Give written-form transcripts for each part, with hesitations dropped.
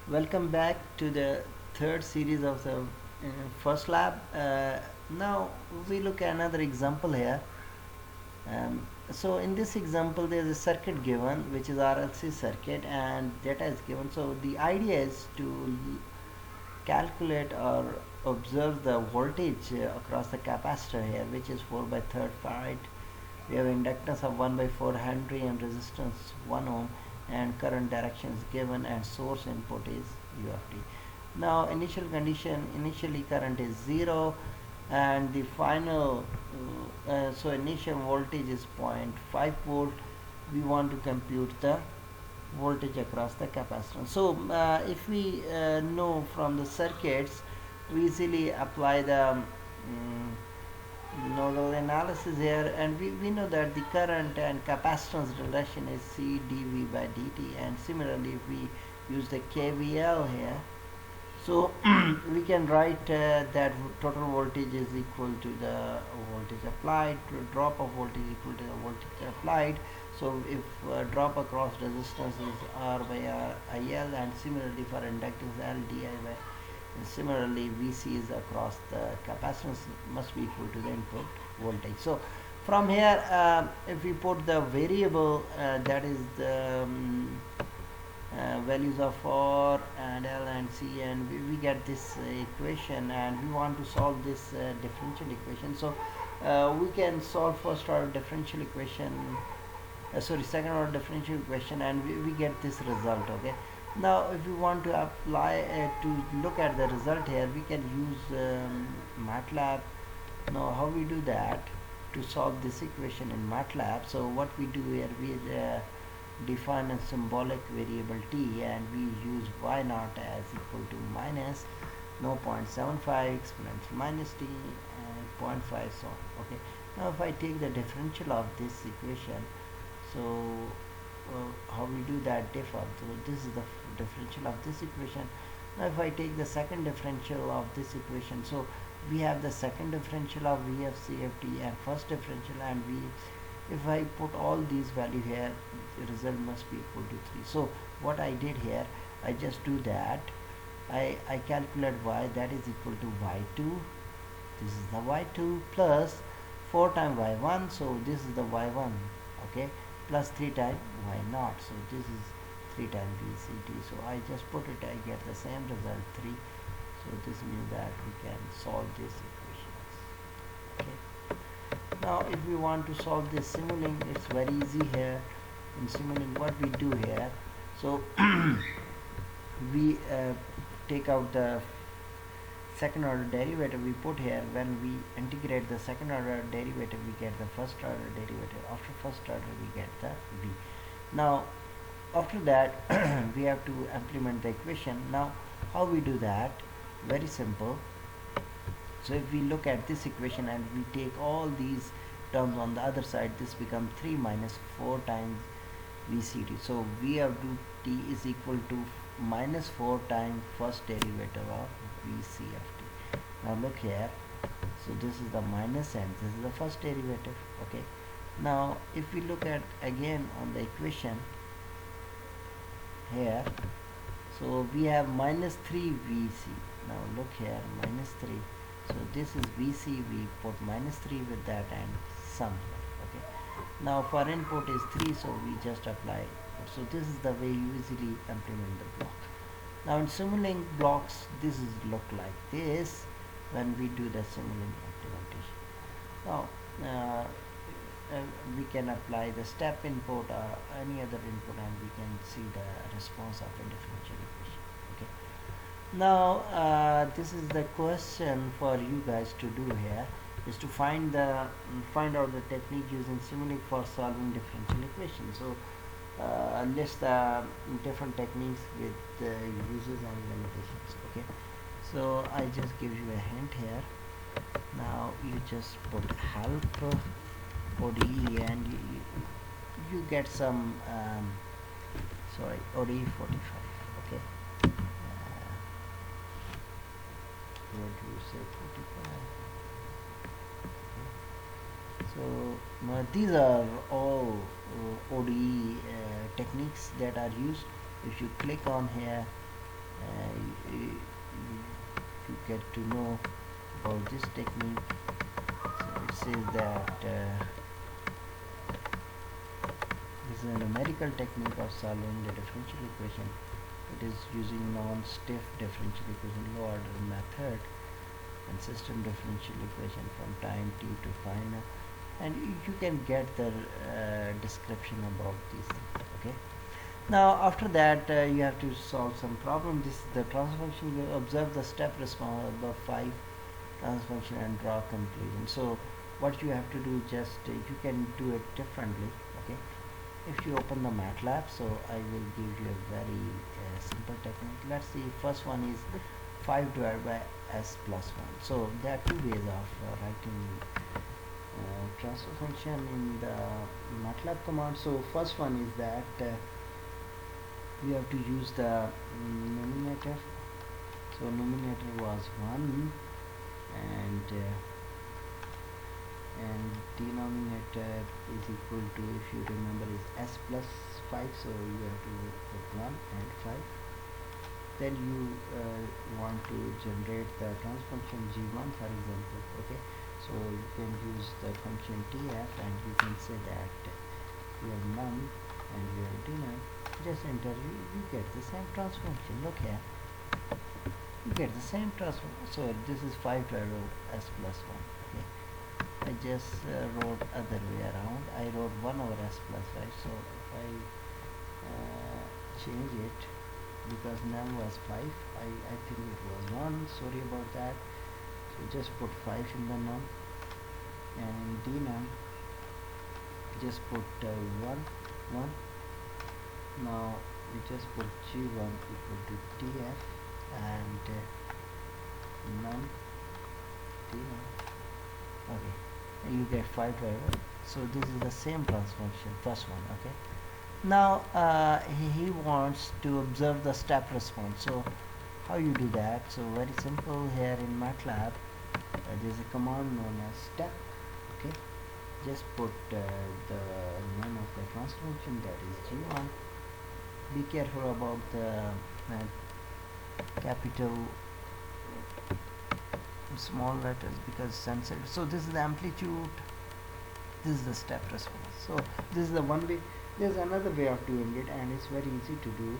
Welcome back to the third series of the first lab. Now we look at another example here. So in this example there is a circuit given which is RLC circuit and data is given. So the idea is to calculate or observe the voltage across the capacitor here, which is 4 by 3rd farad. We have inductance of 1 by 4 Henry and resistance 1 ohm, and current direction is given and source input is U of t. Now initial condition, initially current is 0 and the final so initial voltage is 0.5 volt. We want to compute the voltage across the capacitor. So if we know from the circuits, we easily apply the nodal analysis here, and we know that the current and capacitance relation is C dV by dt, and similarly if we use the KVL here, so we can write that total voltage is equal to the voltage applied, drop of voltage equal to the voltage applied. So if drop across resistance is R by R IL, and similarly for inductance L di by, and similarly VC is across the capacitance must be equal to the input voltage. So from here if we put the variable that is the values of R and L and C, and we get this equation, and we want to solve this differential equation. So we can solve first order differential equation, second order differential equation, and we get this result. Okay, now if we want to apply to look at the result here, we can use Matlab. Now how we do that to solve this equation in Matlab? So what we do here, we define a symbolic variable t, and we use y naught as equal to minus 0.75 exponential minus t and 0.5, so on. Okay, now if I take the differential of this equation, so how we do that differ. So this is the differential of this equation. Now if I take the second differential of this equation, so we have the second differential of v of c of t and first differential, and if I put all these value here, the result must be equal to 3. So what I did here, I just do that, I calculate y, that is equal to y2, this is the y2 plus 4 times y1, so this is the y1, okay, plus 3 times y0, so this is 3 times vct. So I just put it, I get the same result 3. So this means that we can solve this equation. Okay, now if we want to solve this Simulink, it's very easy here. In Simulink, what we do here, so we take out the second order derivative, we put here. When we integrate the second order derivative, we get the first order derivative. After first order, we get the v. Now after that we have to implement the equation. Now how we do that? Very simple. So if we look at this equation and we take all these terms on the other side, this becomes 3 minus 4 times VCT. So V of t is equal to minus 4 times first derivative of VC of t. Now look here. So this is the minus and this is the first derivative. Okay. Now if we look at again on the equation here, so we have minus 3 VC. Now look here, minus 3. So this is VC, we put minus 3 with that and sum. Okay. Now for input is 3, so we just apply. So this is the way you easily implement the block. Now in Simulink blocks, this is look like this when we do the Simulink implementation. Now we can apply the step input or any other input, and we can see the response of the differential equation. Okay. Now this is the question for you guys to do here, is to find out the technique using Simulink for solving differential equations. So list the different techniques with the uses and limitations. Okay, so I just give you a hint here. Now you just put help ODE, and you get some ODE 45. Okay, what do you say, 45? So these are all ODE techniques that are used. If you click on here you get to know about this technique. So it says that this is a numerical technique of solving the differential equation. It is using non-stiff differential equation, low order method, and system differential equation from time t to final, and you can get the description about these things. Okay, now after that you have to solve some problem. This is the transfer function. You observe the step response of the 5 transfer function and draw conclusion. So what you have to do, just you can do it differently. Okay, if you open the Matlab, so I will give you a very simple technique. Let's see, first one is 5 divided by s plus 1. So there are two ways of writing transfer function in the Matlab command. So first one is that you have to use the numerator. So numerator was 1 and denominator is equal to, if you remember, is s plus 5, so you have to put 1 and 5. Then you want to generate the transfer function g1, for example. Okay, so you can use the function tf, and you can say that you have num and you have denom. Just enter, you get the same transfer function. Look here, you get the same transfer. So this is 5 divided by s plus 1. Okay, I just wrote other way around. I wrote 1 over s plus 5. So if I change it, because num was 5, I think it was 1, sorry about that. So just put 5 in the num, and denom just put 1. Now we just put g1 equal to tf and num denom. Okay, and you get 5 divided. So this is the same transfer function, first one. Okay, now he wants to observe the step response. So how you do that? So very simple. Here in Matlab there is a command known as step. Okay, just put the name of the transfer function, that is g1. Be careful about the capital small letters because sensitive. So this is the amplitude, this is the step response. So this is the one way. There's another way of doing it, and it's very easy to do.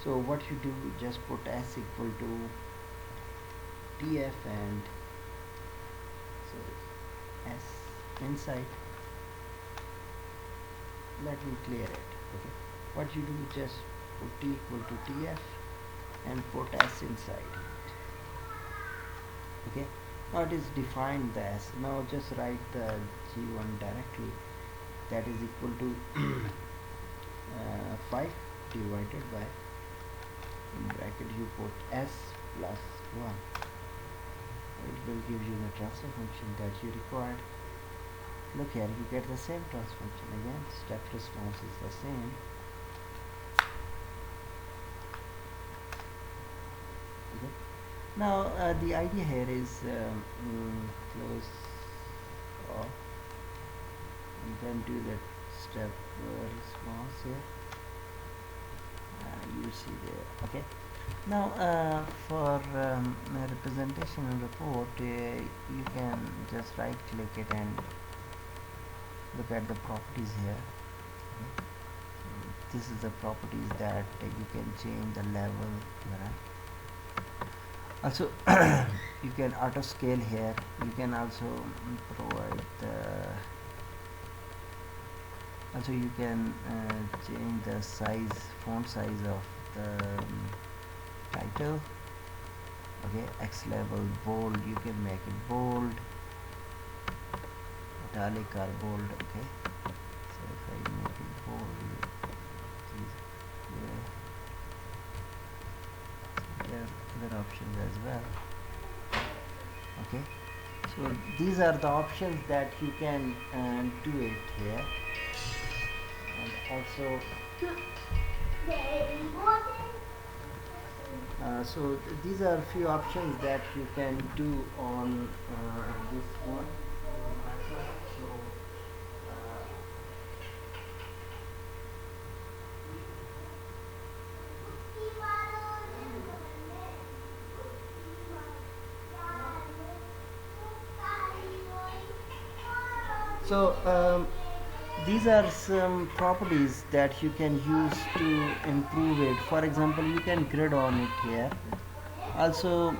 So what you do, just put s equal to tf, and so s inside. Let me clear it. Okay, what you do, just put t equal to tf and put s inside it. Okay, now it is defined the s. Now just write the g1 directly, that is equal to 5 divided by, in bracket you put s plus 1. It will give you the transfer function that you required. Look here, you get the same transfer function again. Step response is the same. Okay. Now the idea here is close off and then do the step response here. You see there. Okay, now for representation and report, you can just right click it and look at the properties here. Okay. This is the properties that you can change the level, right? Also you can auto scale here. You can also provide also you can change the size, font size of the title. Okay, X level, bold, you can make it bold, italic or bold. Okay, so if I make it bold, there are other options as well. Okay, so these are the options that you can do it here. And also so these are few options that you can do on this one. So So these are some properties that you can use to improve it. For example, you can grid on it here. Also,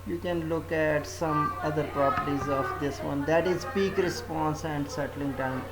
you can look at some other properties of this one, that is peak response and settling time.